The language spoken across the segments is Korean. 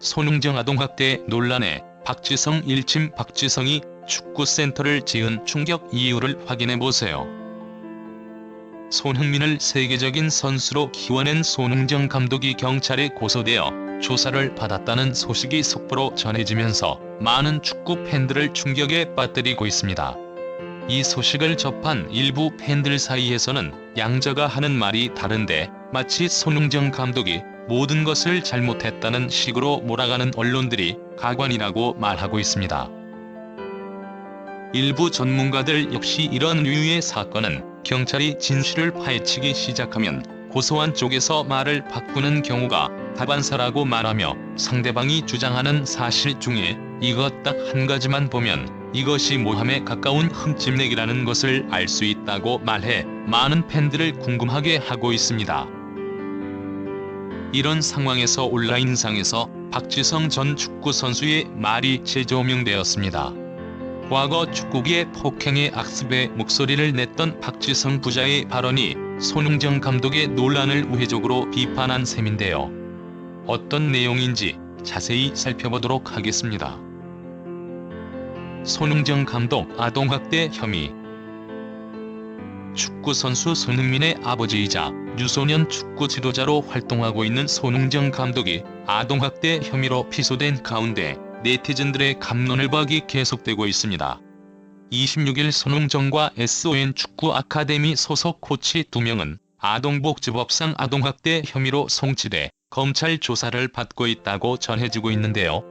손흥정 아동학대 논란에 박지성 일침. 박지성이 축구센터를 지은 충격 이유를 확인해보세요. 손흥민을 세계적인 선수로 키워낸 손흥정 감독이 경찰에 고소되어 조사를 받았다는 소식이 속보로 전해지면서 많은 축구 팬들을 충격에 빠뜨리고 있습니다. 이 소식을 접한 일부 팬들 사이에서는 양자가 하는 말이 다른데 마치 손흥정 감독이 모든 것을 잘못했다는 식으로 몰아가는 언론들이 가관이라고 말하고 있습니다. 일부 전문가들 역시 이런 류의 사건은 경찰이 진실을 파헤치기 시작하면 고소한 쪽에서 말을 바꾸는 경우가 다반사라고 말하며 상대방이 주장하는 사실 중에 이것 딱 한 가지만 보면 이것이 모함에 가까운 흠집내기라는 것을 알 수 있다고 말해 많은 팬들을 궁금하게 하고 있습니다. 이런 상황에서 온라인상에서 박지성 전 축구선수의 말이 재조명되었습니다. 과거 축구계의 폭행의 악습에 목소리를 냈던 박지성 부자의 발언이 손흥정 감독의 논란을 우회적으로 비판한 셈인데요. 어떤 내용인지 자세히 살펴보도록 하겠습니다. 손흥정 감독 아동학대 혐의. 축구선수 손흥민의 아버지이자 유소년 축구 지도자로 활동하고 있는 손흥정 감독이 아동학대 혐의로 피소된 가운데 네티즌들의 갑론을박이 계속되고 있습니다. 26일 손흥정과 SON 축구 아카데미 소속 코치 2명은 아동복지법상 아동학대 혐의로 송치돼 검찰 조사를 받고 있다고 전해지고 있는데요.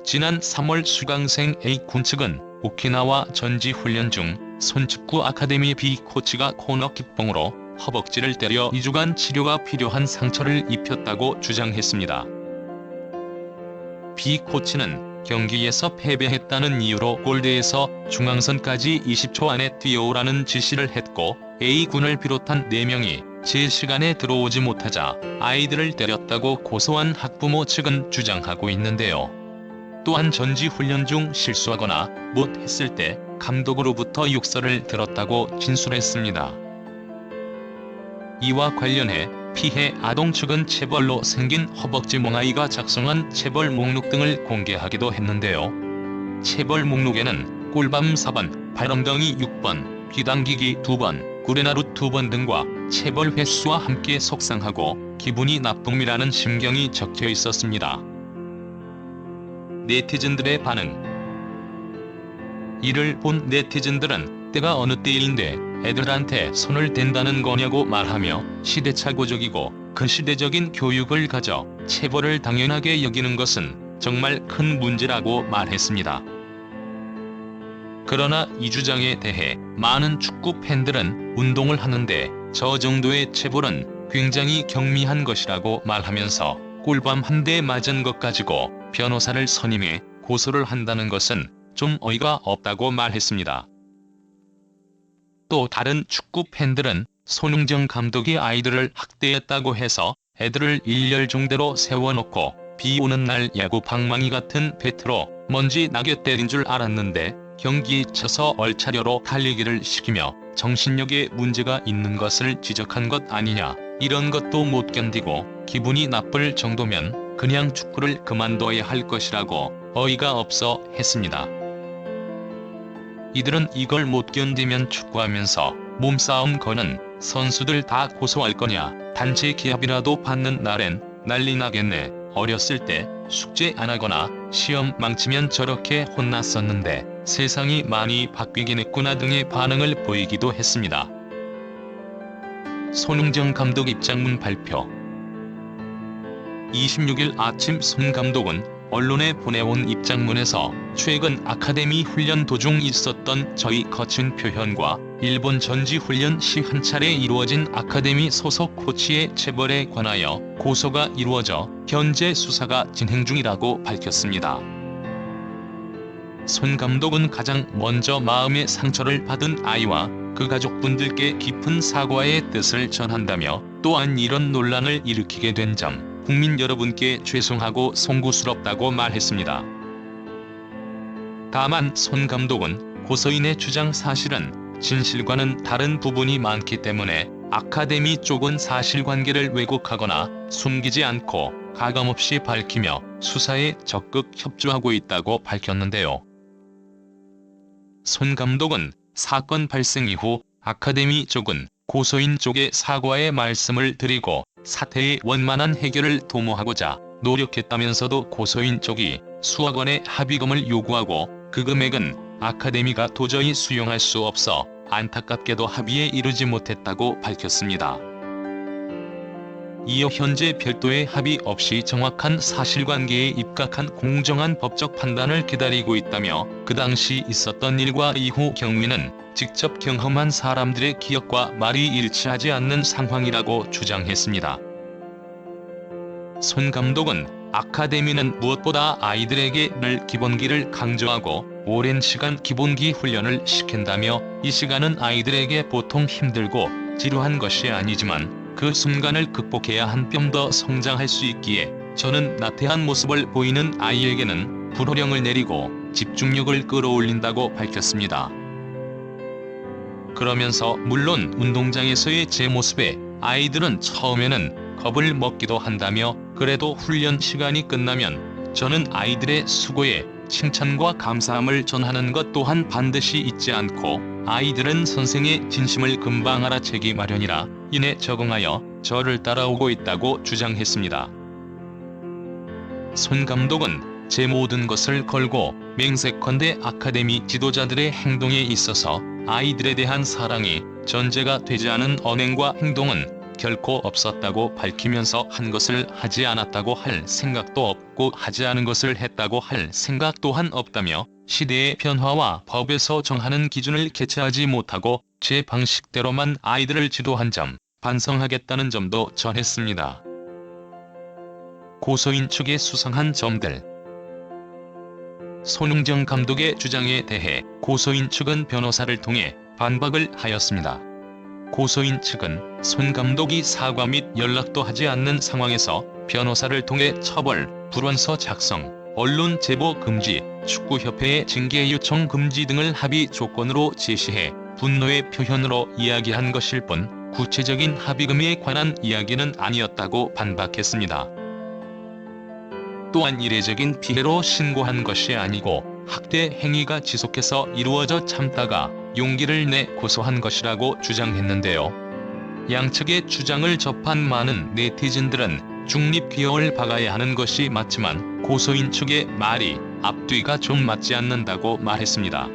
지난 3월 수강생 A군 측은 오키나와 전지훈련 중 손축구 아카데미 B 코치가 코너 킥봉으로 허벅지를 때려 2주간 치료가 필요한 상처를 입혔다고 주장했습니다. B 코치는 경기에서 패배했다는 이유로 골대에서 중앙선까지 20초 안에 뛰어오라는 지시를 했고 A군을 비롯한 4명이 제 시간에 들어오지 못하자 아이들을 때렸다고 고소한 학부모 측은 주장하고 있는데요. 또한 전지훈련 중 실수하거나 못했을 때 감독으로부터 욕설을 들었다고 진술했습니다. 이와 관련해 피해 아동 측은 체벌로 생긴 허벅지 몽아이가 작성한 체벌 목록 등을 공개하기도 했는데요. 체벌 목록에는 꿀밤 4번, 발엉덩이 6번, 귀당기기 2번, 구레나룻 2번 등과 체벌 횟수와 함께 속상하고 기분이 나쁨이라는 심경이 적혀 있었습니다. 네티즌들의 반응. 이를 본 네티즌들은 때가 어느 때인데 애들한테 손을 댄다는 거냐고 말하며 시대착오적이고 근시대적인 교육을 가져 체벌을 당연하게 여기는 것은 정말 큰 문제라고 말했습니다. 그러나 이 주장에 대해 많은 축구 팬들은 운동을 하는데 저 정도의 체벌은 굉장히 경미한 것이라고 말하면서 꿀밤 한 대 맞은 것 가지고 변호사를 선임해 고소를 한다는 것은 좀 어이가 없다고 말했습니다. 또 다른 축구 팬들은 손흥정 감독이 아이들을 학대했다고 해서 애들을 일렬중대로 세워놓고 비 오는 날 야구 방망이 같은 배트로 먼지 나게 때린 줄 알았는데 경기에 쳐서 얼차려로 달리기를 시키며 정신력에 문제가 있는 것을 지적한 것 아니냐. 이런 것도 못 견디고 기분이 나쁠 정도면 그냥 축구를 그만둬야 할 것이라고 어이가 없어 했습니다. 이들은 이걸 못 견디면 축구하면서 몸싸움 거는 선수들 다 고소할 거냐, 단체 기합이라도 받는 날엔 난리 나겠네, 어렸을 때 숙제 안 하거나 시험 망치면 저렇게 혼났었는데 세상이 많이 바뀌긴 했구나 등의 반응을 보이기도 했습니다. 손흥정 감독 입장문 발표. 26일 아침 손 감독은 언론에 보내온 입장문에서 최근 아카데미 훈련 도중 있었던 저희 거친 표현과 일본 전지훈련 시 한 차례 이루어진 아카데미 소속 코치의 체벌에 관하여 고소가 이루어져 현재 수사가 진행 중이라고 밝혔습니다. 손 감독은 가장 먼저 마음의 상처를 받은 아이와 그 가족분들께 깊은 사과의 뜻을 전한다며 또한 이런 논란을 일으키게 된 점 국민 여러분께 죄송하고 송구스럽다고 말했습니다. 다만 손 감독은 고소인의 주장 사실은 진실과는 다른 부분이 많기 때문에 아카데미 쪽은 사실관계를 왜곡하거나 숨기지 않고 가감없이 밝히며 수사에 적극 협조하고 있다고 밝혔는데요. 손 감독은 사건 발생 이후 아카데미 쪽은 고소인 쪽에 사과의 말씀을 드리고 사태의 원만한 해결을 도모하고자 노력했다면서도 고소인 쪽이 수억 원의 합의금을 요구하고 그 금액은 아카데미가 도저히 수용할 수 없어 안타깝게도 합의에 이르지 못했다고 밝혔습니다. 이어 현재 별도의 합의 없이 정확한 사실관계에 입각한 공정한 법적 판단을 기다리고 있다며 그 당시 있었던 일과 이후 경위는 직접 경험한 사람들의 기억과 말이 일치하지 않는 상황이라고 주장했습니다. 손 감독은 아카데미는 무엇보다 아이들에게 늘 기본기를 강조하고 오랜 시간 기본기 훈련을 시킨다며 이 시간은 아이들에게 보통 힘들고 지루한 것이 아니지만 그 순간을 극복해야 한 뼘 더 성장할 수 있기에 저는 나태한 모습을 보이는 아이에게는 불호령을 내리고 집중력을 끌어올린다고 밝혔습니다. 그러면서 물론 운동장에서의 제 모습에 아이들은 처음에는 겁을 먹기도 한다며 그래도 훈련 시간이 끝나면 저는 아이들의 수고에 칭찬과 감사함을 전하는 것 또한 반드시 잊지 않고 아이들은 선생의 진심을 금방 알아채기 마련이라 이내 적응하여 저를 따라오고 있다고 주장했습니다. 손 감독은 제 모든 것을 걸고 맹세컨대 아카데미 지도자들의 행동에 있어서 아이들에 대한 사랑이 전제가 되지 않은 언행과 행동은 결코 없었다고 밝히면서 한 것을 하지 않았다고 할 생각도 없고 하지 않은 것을 했다고 할 생각 또한 없다며 시대의 변화와 법에서 정하는 기준을 개최하지 못하고 제 방식대로만 아이들을 지도한 점 반성하겠다는 점도 전했습니다. 고소인 측의 수상한 점들. 손흥정 감독의 주장에 대해 고소인 측은 변호사를 통해 반박을 하였습니다. 고소인 측은 손 감독이 사과 및 연락도 하지 않는 상황에서 변호사를 통해 처벌, 불원서 작성, 언론 제보 금지, 축구협회의 징계 요청 금지 등을 합의 조건으로 제시해 분노의 표현으로 이야기한 것일 뿐 구체적인 합의금에 관한 이야기는 아니었다고 반박했습니다. 또한 이례적인 피해로 신고한 것이 아니고 학대 행위가 지속해서 이루어져 참다가 용기를 내 고소한 것이라고 주장했는데요. 양측의 주장을 접한 많은 네티즌들은 중립기여를 박아야 하는 것이 맞지만 고소인 측의 말이 앞뒤가 좀 맞지 않는다고 말했습니다.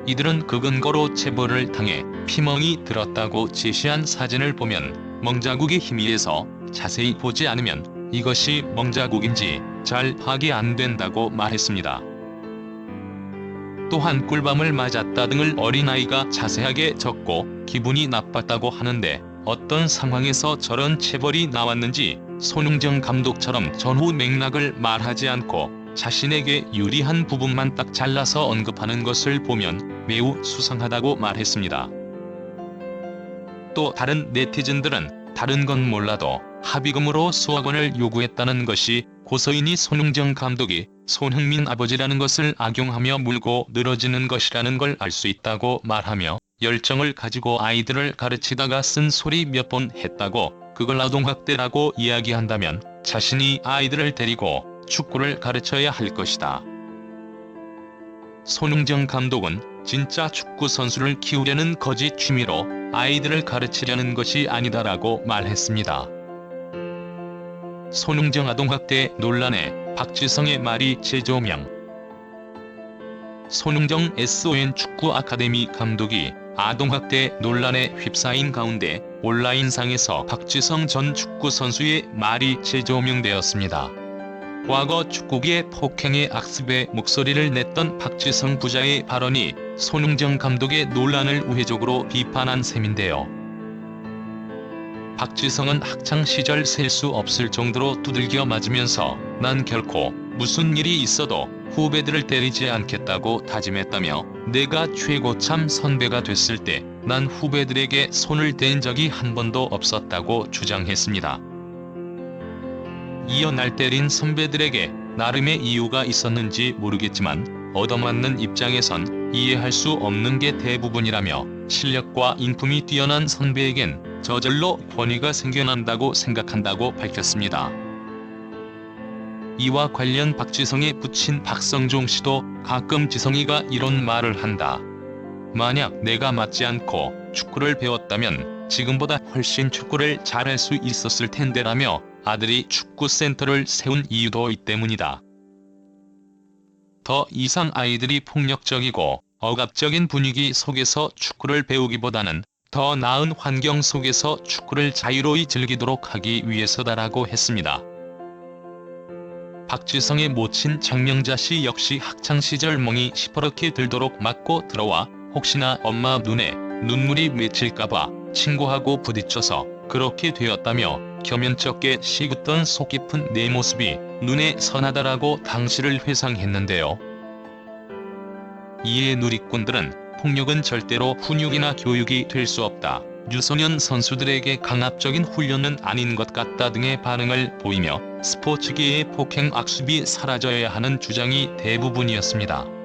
이들은 그 근거로 체벌을 당해 피멍이 들었다고 제시한 사진을 보면 멍자국이 희미해서 자세히 보지 않으면 이것이 멍자국인지 잘 파악이 안 된다고 말했습니다. 또한 꿀밤을 맞았다 등을 어린아이가 자세하게 적고 기분이 나빴다고 하는데 어떤 상황에서 저런 체벌이 나왔는지 손흥정 감독처럼 전후 맥락을 말하지 않고 자신에게 유리한 부분만 딱 잘라서 언급하는 것을 보면 매우 수상하다고 말했습니다. 또 다른 네티즌들은 다른 건 몰라도 합의금으로 수억 원을 요구했다는 것이 고소인이 손흥정 감독이 손흥민 아버지라는 것을 악용하며 물고 늘어지는 것이라는 걸 알 수 있다고 말하며 열정을 가지고 아이들을 가르치다가 쓴 소리 몇 번 했다고 그걸 아동학대라고 이야기한다면 자신이 아이들을 데리고 축구를 가르쳐야 할 것이다. 손흥정 감독은 진짜 축구 선수를 키우려는 거짓 취미로 아이들을 가르치려는 것이 아니다라고 말했습니다. 손흥정 아동학대 논란에 박지성의 말이 재조명. 손흥정 SON 축구 아카데미 감독이 아동학대 논란에 휩싸인 가운데 온라인상에서 박지성 전 축구 선수의 말이 재조명되었습니다. 과거 축구계의 폭행의 악습에 목소리를 냈던 박지성 부자의 발언이 손흥정 감독의 논란을 우회적으로 비판한 셈인데요. 박지성은 학창시절 셀 수 없을 정도로 두들겨 맞으면서 난 결코 무슨 일이 있어도 후배들을 때리지 않겠다고 다짐했다며 내가 최고참 선배가 됐을 때 난 후배들에게 손을 댄 적이 한 번도 없었다고 주장했습니다. 이어 날 때린 선배들에게 나름의 이유가 있었는지 모르겠지만 얻어맞는 입장에선 이해할 수 없는 게 대부분이라며 실력과 인품이 뛰어난 선배에겐 저절로 권위가 생겨난다고 생각한다고 밝혔습니다. 이와 관련 박지성의 부친 박성종 씨도 가끔 지성이가 이런 말을 한다. 만약 내가 맞지 않고 축구를 배웠다면 지금보다 훨씬 축구를 잘할 수 있었을 텐데라며 아들이 축구센터를 세운 이유도 이 때문이다. 더 이상 아이들이 폭력적이고 억압적인 분위기 속에서 축구를 배우기보다는 더 나은 환경 속에서 축구를 자유로이 즐기도록 하기 위해서다라고 했습니다. 박지성의 모친 장명자 씨 역시 학창시절 멍이 시퍼렇게 들도록 맞고 들어와 혹시나 엄마 눈에 눈물이 맺힐까봐 친구하고 부딪혀서 그렇게 되었다며 겸연쩍게 시긋던 속 깊은 내 모습이 눈에 선하다라고 당시를 회상했는데요. 이에 누리꾼들은 폭력은 절대로 훈육이나 교육이 될 수 없다. 유소년 선수들에게 강압적인 훈련은 아닌 것 같다 등의 반응을 보이며 스포츠계의 폭행 악습이 사라져야 하는 주장이 대부분이었습니다.